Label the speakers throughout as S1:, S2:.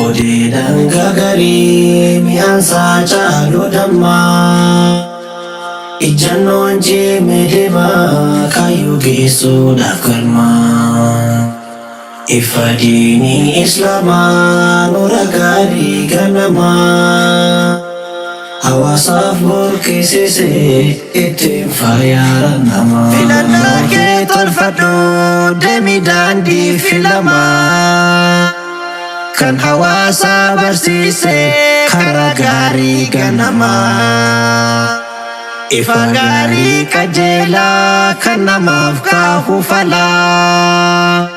S1: Odeedhaan gagarii mi'aansaa caaluu dammaa. Ijjannoon jeemee deemaa kaayyoo geessuudhaaf galmaa. Ifa diinii Islaamaa nura gaarii ganamaa. Hawaasaaf burqisiisee ittiin fayyaara namaa. Filannaa kee tolfadhu deemi daandii filamaa. Kan hawaasa barsiisee karaa gaarii ganamaa. Ifa gaarii qajeelaa kan namaaf kaahu falaa.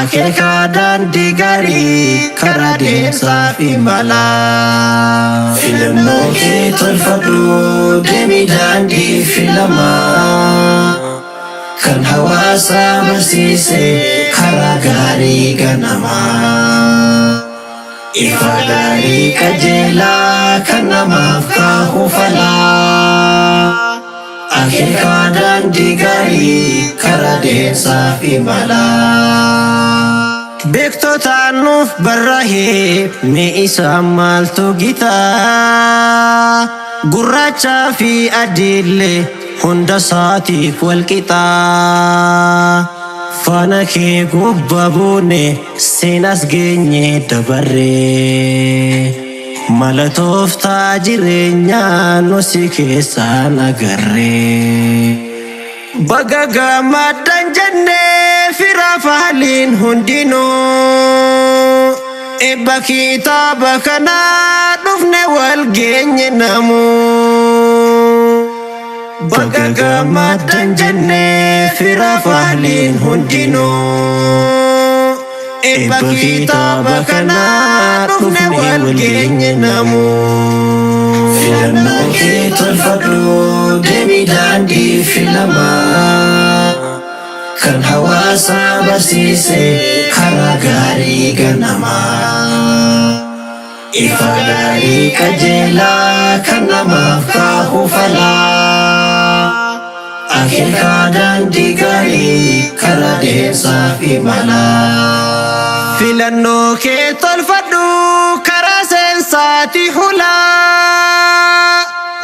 S1: Akeeka daandii gaarii karaa deemsaaf imalaa. Filannoo kee tolfadhu deemi daandii filamaa. Kan hawaasa barsiisee karaa gaarii ganamaa. Ifa gaarii qajeelaa kan namaaf kaahu falaa. Akeeka daandii gaarii karaa deemsaaf imalaa. Beektotaan nuuf barraa'ee mee isaan maaltu gitaa. Gurraachaa fi adiillee hunda isaatiif walqixaa. Faana kee gubbaa buune seenas geenye dabarree. Mala tooftaa jireenyaa nusi keessaan agarree. Baga gammaddan jennee fira faaliin hundinuu. Eebba kitaaba kanaa dhufne wal geenye namuu. Baga gammaddan jennee fira faaliin hundinuu. Eebba kitaaba kanaa dhufne wal geenye namuu. Filannoo kee tolfadhu deemi daandii filamaa. Kan hawaasa barsiisee karaa gaarii ganamaa. Ifa gaarii qajeelaa kan namaaf kaahu falaa. Akeeka daandii gaarii karaa deemsaaf imalaa. Filannoo kee tolfadhu karaa seensaati hulaa.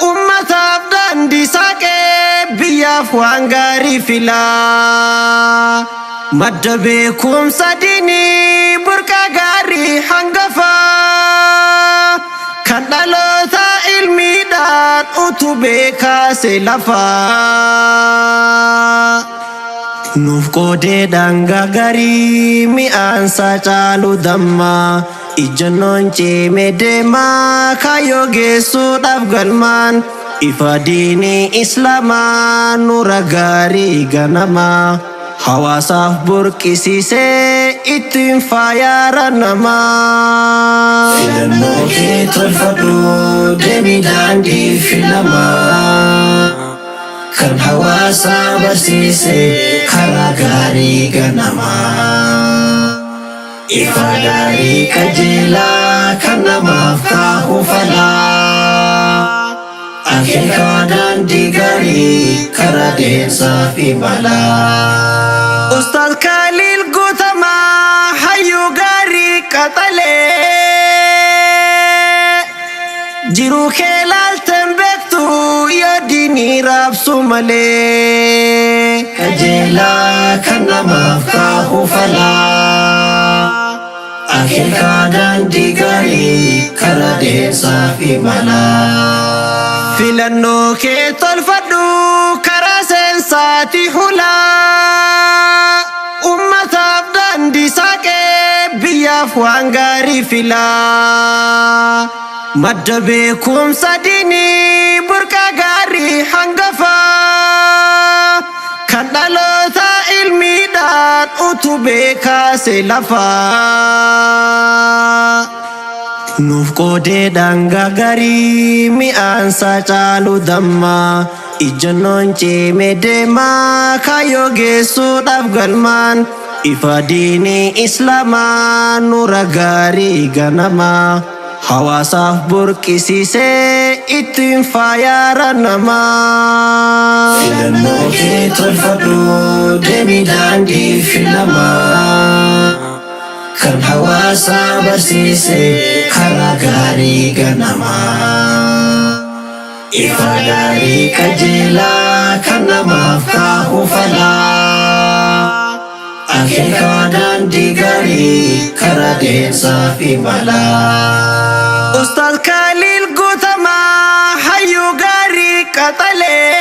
S1: Ummataaf daandii saaqee biyyaaf waan gaarii filaa. Madda beekumsa diinii burqaa gaarii hangafaa. Kan dhaloota ilmiidhaan utubee kaase lafaa. Nuuf qoodeedhaan gagarii mi'aansaa caalu dammaa. Ijjannoon ceemee deemaa kaayyoo geessuudhaaf galmaan. Ifa diinii Islaamaa nura gaarii ganamaa. Hawaasaaf burqisiisee ittiin fayyaara namaa. Filannoo kee tolfadhu deemi daandii filamaa. Kan hawaasa barsiisee karaa gaarii ganamaa. Ifa gaarii qajeelaa kan namaaf kaahu falaa. Akeeka daandii gaarii karaa deemsaaf imalaa. Ustaaz Khalil Guutamaa hayyuu gaarii qaxalee. Jiruu kee laalteen beektu yoo diinii raabsu malee. Qajeelaa kan namaaf kaahu falaa. Akeeka daandii gaarii karaa deemsaaf imalaa. Filannoo kee tolfadhu karaa seensaati hulaa. Ummataaf daandii saaqee biyyaaf waan gaarii filaa. Madda beekumsa diinii burqaa gaarii hangafaa. Kan dhaloota ilmiidhaan utubee kaase lafaa. Nuuf qoodeedhaan gagarii mi'aansaa caalu dammaa. Ijjannoon ceemee deemaa kaayyoo geessuudhaaf galmaan. Ifa diinii Islaamaa nura gaarii ganamaa. Hawaasaaf burqisiisee ittiin fayyaara namaa. Filannoo kee tolfadhu deemi daandii filamaa. kan hawaasa barsiise karaa gaarii ganamaa. Ifa gaarii qajeelaa kan namaaf kaa'u falaa. Akeeka daandii gaarii karaa deemsaaf imalaa. Ustaaz Khalil Guutamaa hayyuu gaarii qaxalee.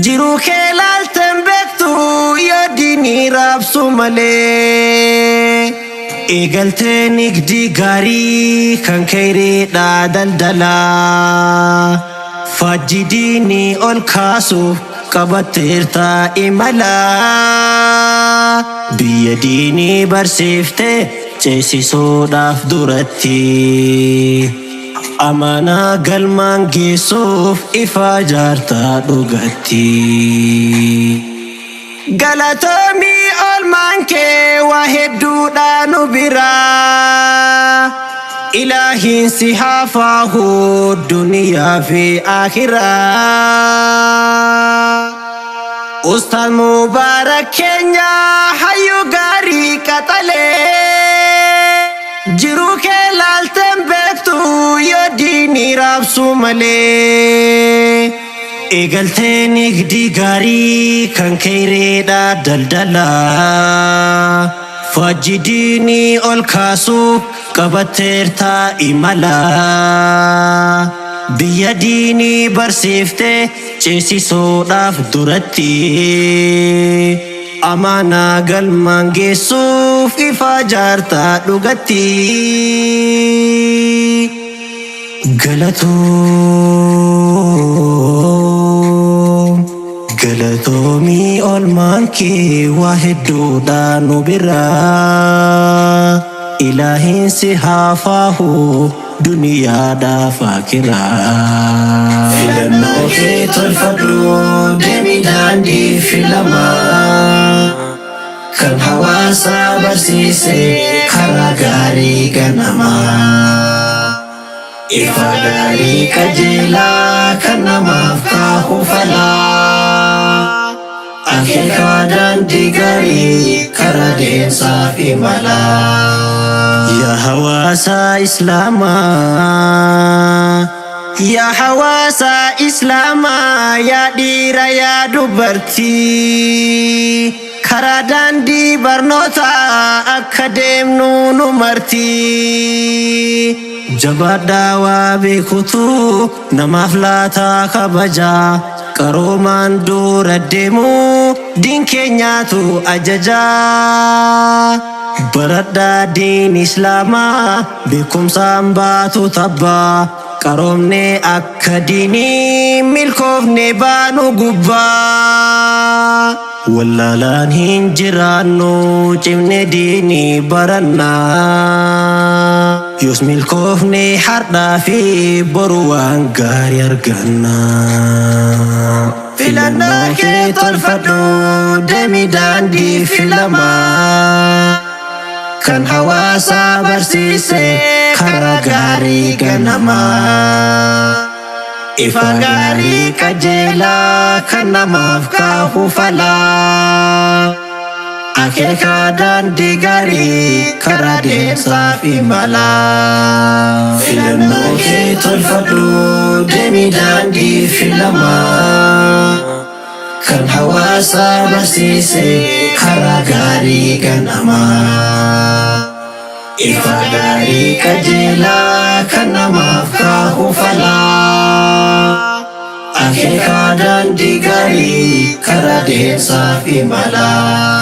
S1: Jiruu kee laalteen beektu yoo diinii raabsu malee. Eegaltee nigdii gaarii kan kayreedhaa daldalaa. Faajjii diinii ol kaasuuf qabatteerta imalaa. Biyya diinii barsiiftee ceesisuudhaaf duratti. Amanaa galmaan geessuuf ifa jaartaa dhugatti. Galatoomii olmaan kee waa hedduudhaa nu biraa. Ilaahiin si haa faahu duniyaa fi akhiraa. Ustaaz Mubaarak keenya hayyuu gaarii qaxalee. Jiruu kee laalteen beektu yoo diinii raabsu malee. Eegaltee nigdii gaarii kan kayreedhaa daldalaa. Faajjii diinii ol kaasuuf qabatteerta imalaa. Biyya diinii barsiiftee ceesisuudhaaf duratti. Amanaa galmaan geessuuf ifa jaartaa dhugatti. Galatoomii olmaan kee waa hedduudhaa nu biraa. Ilaahiin si haa faahu duniyaadhaaf akhiraa. Filannoo kee tolfadhu deemii daandii filamaa. Kan hawaasa barsiise karaa gaarii ganamaa. Ifa gaarii qajeelaa kan namaaf kaa'u falaa. Akeeka daandii gaarii karaa deemsaaf imalaa. Yaa hawaasa Islaamaa. Yaa hawaasa Islaamaa yaa dhiira yaa dubartii. Karaa daandii barnootaa akka deemnu nu martii. Jabaadhaa waa beekutu namaaf laataa kabajaa. Qaroomaan dura deemu diin keenyaatu ajajaa. Baradhaa diin Islaamaa beekumsaan baatu tabbaa. Qaroomnee akka diinii milkoofnee baanu gubbaa. Wallaalaan hin jiraannu cimne diinii barannaa. Yoos milkoofnee hardhaa fi boru waan gaarii argannaa. Filannoo kee tolfadhu deemii daandii filamaa. Kan hawaasa barsiise karaa gaarii ganamaa. Ifa gaarii qajeelaa kan namaaf kaa'u falaa. Akeeka daandii gaarii karaa deemsaaf imalaa. Filannoo kee tolfadhu deemii daandii filamaa. Kan hawaasa barsiise karaa gaarii ganamaa. Ifa gaarii qajeelaa kan namaaf kaa'u falaa. Akeeka daandii gaarii karaa deemsaaf imalaa.